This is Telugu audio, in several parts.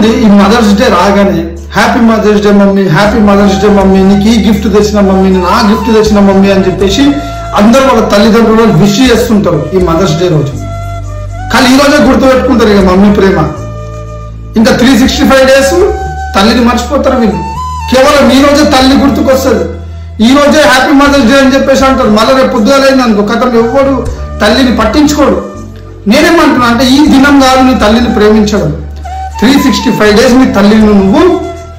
చూడండి, ఈ మదర్స్ డే రాగానే happy mother's day mummy, happy mother's day mummy, నీకు ఈ గిఫ్ట్ తెచ్చిన మమ్మీ, నేను ఆ గిఫ్ట్ తెచ్చిన మమ్మీ అని చెప్పేసి అందరూ వాళ్ళ తల్లిదండ్రులు విష్ చేస్తుంటారు ఈ మదర్స్ డే రోజు. కానీ ఈ రోజే గుర్తుపెట్టుకుంటారు ఇక మమ్మీ ప్రేమ. ఇంకా 365 days తల్లిని మర్చిపోతారు వీళ్ళు. కేవలం ఈ రోజే తల్లి గుర్తుకొస్తుంది, ఈ రోజే హ్యాపీ మదర్స్ డే అని చెప్పేసి అంటారు. మళ్ళీ రేపు పొద్దుగాలైంది అనుకో కథం ఎవ్వడు తల్లిని పట్టించుకోడు. నేనేమంటున్నా అంటే ఈ దినం కాదు నీ తల్లిని ప్రేమించడం, 365 days నీ తల్లిని నువ్వు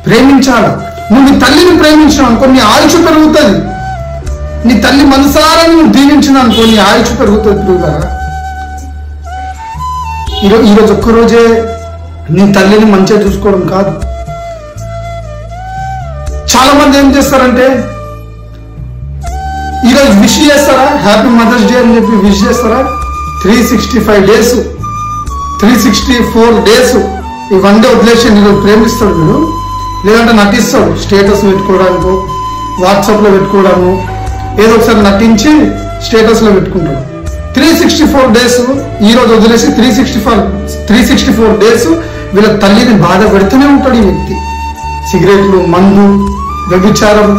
ప్రేమించాలి. నువ్వు నీ తల్లిని ప్రేమించావు అనుకో నీ ఆయుష్ పెరుగుతుంది. నీ తల్లి మనసారా నువ్వు దీవించిన అనుకో నీ ఆయుష్ పెరుగుతుంది. ప్రియులారా, ఈరోజు ఒక్కరోజే నీ తల్లిని మంచిగా చూసుకోవడం కాదు. చాలా మంది ఏం చేస్తారంటే ఈరోజు విష్ చేస్తారా, హ్యాపీ మదర్స్ డే అని చెప్పి విష్ చేస్తారా, 365 days 364 days ఈ 1 day వదిలేసి ఈరోజు ప్రేమిస్తాడు మీరు, లేదంటే నటిస్తాడు. స్టేటస్ పెట్టుకోవడానికో వాట్సాప్లో పెట్టుకోవడము ఏదో ఒకసారి నటించి స్టేటస్లో పెట్టుకుంటాడు. 364 days ఈరోజు వదిలేసి 364 days వీళ్ళ తల్లిని బాధ పెడుతూనే ఉంటాడు ఈ వ్యక్తి. సిగరెట్లు, మందు, వ్యభిచారం,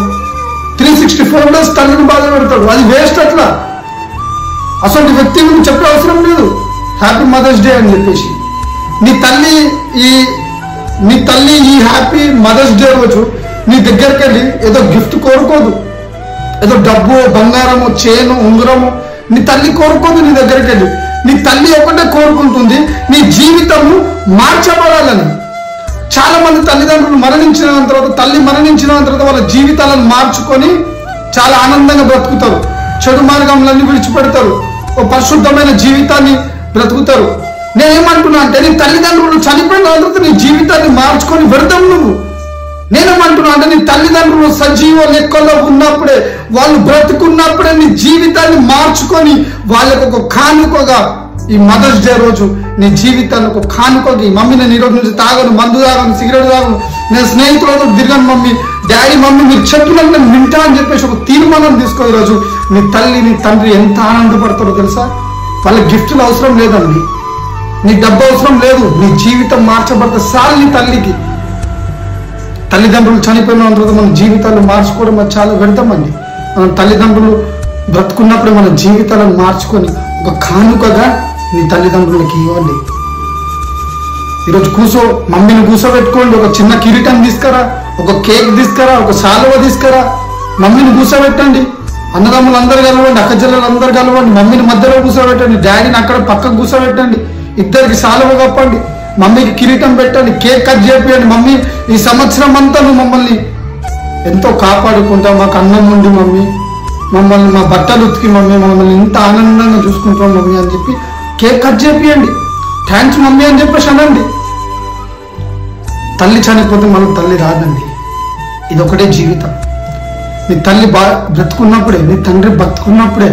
364 days తల్లిని బాధ పెడతాడు. అది వేస్ట్. అట్లా అసలు వ్యక్తి గురించి చెప్పే అవసరం లేదు హ్యాపీ మదర్స్ డే అని చెప్పేసి. నీ తల్లి ఈ హ్యాపీ మదర్స్ డే రోజు నీ దగ్గరికి వెళ్ళి ఏదో గిఫ్ట్ కోరుకోదు, ఏదో డబ్బు, బంగారము, చేను, ఉంగరము నీ తల్లి కోరుకోదు. నీ దగ్గరికి వెళ్ళి నీ తల్లి ఒకటే కోరుకుంటుంది నీ జీవితము మార్చబడాలని. చాలా మంది తల్లిదండ్రులు మరణించిన తర్వాత, తల్లి మరణించిన తర్వాత వాళ్ళ జీవితాలను మార్చుకొని చాలా ఆనందంగా బ్రతుకుతారు. చెడు మార్గంలన్నీ విడిచిపెడతారు, ఓ పరిశుద్ధమైన జీవితాన్ని బ్రతుకుతారు. నేనేమంటున్నా అంటే నీ తల్లిదండ్రులు చనిపోయిన తర్వాత నీ జీవితాన్ని మార్చుకొని పెడతాం నువ్వు. నేనేమంటున్నా అంటే నీ తల్లిదండ్రులు సజీవ లెక్కల్లో ఉన్నప్పుడే, వాళ్ళు బ్రతుకున్నప్పుడే నీ జీవితాన్ని మార్చుకొని వాళ్ళకు ఒక కానుకగా ఈ మదర్స్ డే రోజు నీ జీవితాన్ని ఒక కానుకగా, ఈ మమ్మీ నేను ఈరోజు నుంచి తాగను, మందు తాగను, సిగరెట్ తాగను, నేను స్నేహితులతో తిరగను మమ్మీ, డాడీ మమ్మీ మీరు చెప్పినట్టు నేను వింటా అని చెప్పేసి ఒక తీర్మానం తీసుకో. ఈరోజు నీ తల్లి నీ తండ్రి ఎంత ఆనందపడతారో తెలుసా. వాళ్ళ గిఫ్ట్లు అవసరం లేదండి, నీ డబ్బు అవసరం లేదు, నీ జీవితం మార్చబడితే చాలు నీ తల్లికి. తల్లిదండ్రులు చనిపోయిన తర్వాత మన జీవితాలు మార్చుకోవడం అది చాలా వ్యర్థమండి. మనం తల్లిదండ్రులు బ్రతుకున్నప్పుడు మన జీవితాలను మార్చుకొని ఒక కానుకగా నీ తల్లిదండ్రులకి ఇవ్వండి. ఈరోజు మమ్మీని కూర్చోబెట్టుకోండి, ఒక చిన్న కిరీటం తీసుకురా, ఒక కేక్ తీసుకురా, ఒక శాలువ తీసుకురా, మమ్మీని కూర్చోబెట్టండి. అన్నదమ్ములు అందరు కలవండి, అక్కచెల్లెలు అందరు కలవండి, మమ్మీని మధ్యలో కూర్చోబెట్టండి, డాడీని అక్కడ పక్కకు కూర్చోబెట్టండి, ఇద్దరికి శాలువ కప్పండి, మమ్మీకి కిరీటం పెట్టండి, కేక్ కట్ చేపియండి. మమ్మీ ఈ సంవత్సరం అంతా నువ్వు మమ్మల్ని ఎంతో కాపాడుకుంటావు, మాకు అన్నం ఉండి మమ్మీ, మమ్మల్ని మా బట్టలు ఉతికి మమ్మీ, మమ్మల్ని ఇంత ఆనందంగా చూసుకుంటాం మమ్మీ అని చెప్పి కేక్ కట్ చేపియండి. థ్యాంక్స్ మమ్మీ అని చెప్పేసి అనండి. తల్లి చనిపోతే మనకు తల్లి రాదండి, ఇది ఒకటే జీవితం. నీ తల్లి బ్రతుకున్నప్పుడే, నీ తండ్రి బ్రతుకున్నప్పుడే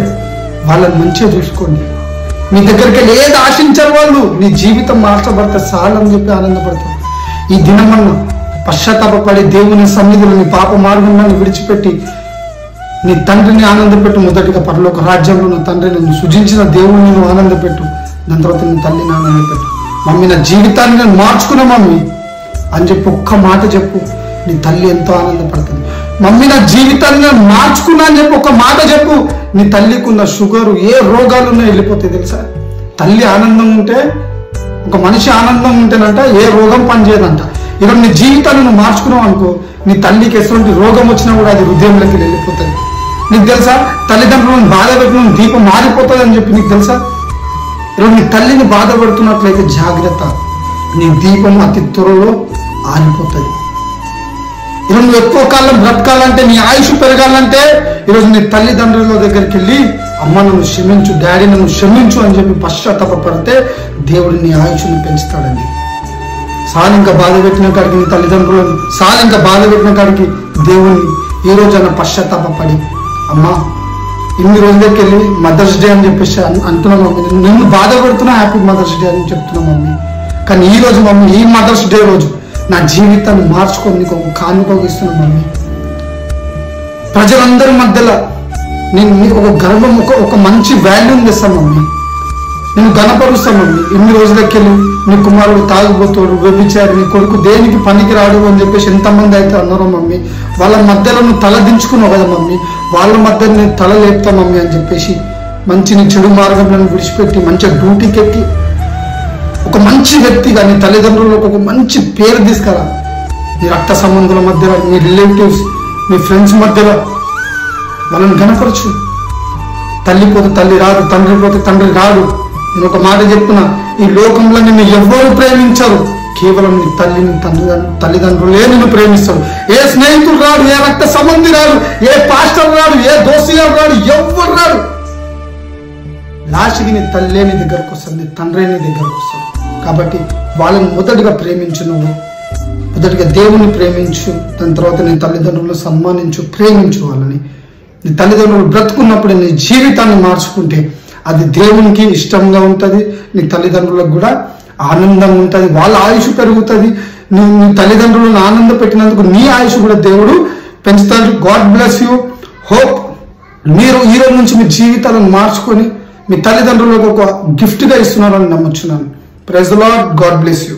వాళ్ళని మంచిగా చూసుకోండి. మీ దగ్గరికి వెళ్ళి ఏది ఆశించారు వాళ్ళు, నీ జీవితం మార్చబడితే చాలని చెప్పి ఆనందపడతారు. ఈ దినమన్న పశ్చాత్తాపడి దేవుని సన్నిధిలో నీ పాప మార్గాన్ని విడిచిపెట్టి నీ తండ్రిని ఆనందపెట్టు. మొదటిగా పరలోక రాజ్యంలో నా తండ్రిని నువ్వు సృజించిన దేవుని నువ్వు ఆనందపెట్టు. దాని తర్వాత నీ తల్లిని ఆనందపెట్టు. మమ్మీ నా జీవితాన్ని నేను మార్చుకున్నా మమ్మీ అని చెప్పి ఒక్క మాట చెప్పు, నీ తల్లి ఎంతో ఆనందపడుతుంది. మమ్మీ నా జీవితాన్ని నేను మార్చుకున్నా అని చెప్పి ఒక మాట చెప్పు, నీ తల్లికి ఉన్న షుగరు ఏ రోగాలు ఉన్నా వెళ్ళిపోతాయి తెలుసా. తల్లి ఆనందం ఉంటే, ఒక మనిషి ఆనందం ఉంటేనంట ఏ రోగం పనిచేయదంట. ఈరోజు నీ జీవితాన్ని నువ్వు మార్చుకున్నావు అనుకో, నీ తల్లికి ఎటువంటి రోగం వచ్చినా కూడా అది హృదయంలోకి వెళ్ళిపోతుంది. నీకు తెలుసా, తల్లిదండ్రులను బాధ పెట్టిన దీపం మారిపోతుంది అని చెప్పి నీకు తెలుసా. ఈరోజు నీ తల్లిని బాధపడుతున్నట్లయితే జాగ్రత్త, నీ దీపం అతి త్వరలో ఆరిపోతుంది. ఈరోజు నువ్వు ఎక్కువ కాలం బ్రతకాలంటే, నీ ఆయుష్ పెరగాలంటే ఈరోజు నీ తల్లిదండ్రుల దగ్గరికి వెళ్ళి అమ్మ నన్ను క్షమించు, డాడీ నన్ను క్షమించు అని చెప్పి పశ్చాత్తాపడితే దేవుడు నీ ఆయుష్ని పెంచుతాడండి. సాలు ఇంకా బాధ పెట్టిన కాడికి నీ తల్లిదండ్రులను, సాలు ఇంకా బాధ పెట్టిన కాడికి దేవుని ఈ రోజైనా పశ్చాత్తాపడి, అమ్మా ఇన్ని రోజుల దగ్గరికి వెళ్ళి మదర్స్ డే అని చెప్పేసి అంటున్నా మమ్మీ, నిన్ను బాధ పెడుతున్నా హ్యాపీ మదర్స్ డే అని చెప్తున్నా మమ్మీ. కానీ ఈ రోజు మమ్మీ, ఈ మదర్స్ డే రోజు నా జీవితాన్ని మార్చుకొని నీకు ఒక కానుకగా ఇస్తున్నా మమ్మీ. ప్రజలందరి మధ్యలో నేను మీకు ఒక గర్వం, ఒక మంచి వాల్యూని ఇస్తాను మమ్మీ. నేను గణపరుస్తాను మమ్మీ. ఇన్ని రోజులకెళ్ళి నీ కుమారుడు తాగిపోతాడు, వ్యభిచారి, నీ కొడుకు దేనికి పనికి రాడు అని చెప్పేసి ఎంతమంది అయితే అన్నారో మమ్మీ. వాళ్ళ మధ్యలో నువ్వు తల దించుకున్నావు కదా మమ్మీ, వాళ్ళ మధ్య నేను తల లేపుతా మమ్మీ అని చెప్పేసి మంచి నీ చెడు మార్గంలో విడిచిపెట్టి మంచిగా డ్యూటీకి ఎక్కి ఒక మంచి వ్యక్తిగా నీ తల్లిదండ్రులకు ఒక మంచి పేరు తీసుకురా. నీ రక్త సంబంధుల మధ్యలో, నీ రిలేటివ్స్, నీ ఫ్రెండ్స్ మధ్యలో వాళ్ళని గణపరచు. తల్లి పోతే తల్లి రాదు, తండ్రి పోతే తండ్రి రాడు. నేను ఒక మాట చెప్తున్నా, ఈ లోకంలో నిన్ను ఎవ్వరు ప్రేమించరు, కేవలం నీ తల్లిని తల్లిదండ్రులే నిన్ను ప్రేమిస్తారు. ఏ స్నేహితుడు రాడు, ఏ రక్త సంబంధి రాడు, ఏ పాస్టర్ రాడు, ఏ దోసిగారు రాడు, ఎవ్వరు రాడు. లాస్ట్కి నీ తల్లే నీ దగ్గరకు వస్తుంది, నీ తండ్రే నీ దగ్గరకు వస్తాడు. కాబట్టి వాళ్ళని మొదటిగా ప్రేమించు. నువ్వు మొదటిగా దేవుని ప్రేమించు, దాని తర్వాత నీ తల్లిదండ్రులను సన్మానించు, ప్రేమించు వాళ్ళని. నీ తల్లిదండ్రులు బ్రతుకున్నప్పుడు నీ జీవితాన్ని మార్చుకుంటే అది దేవునికి ఇష్టంగా ఉంటుంది, నీ తల్లిదండ్రులకు కూడా ఆనందంగా ఉంటుంది, వాళ్ళ ఆయుష్ పెరుగుతుంది. నీ తల్లిదండ్రులను ఆనంద పెట్టినందుకు నీ ఆయుష్ కూడా దేవుడు పెంచుతాడు. God bless you. హోప్ మీరు ఈ రోజు నుంచి మీ జీవితాలను మార్చుకొని మీ తల్లిదండ్రులకు ఒక గిఫ్ట్గా ఇస్తున్నారని నమ్ముచున్నాను. Praise the Lord. God bless you.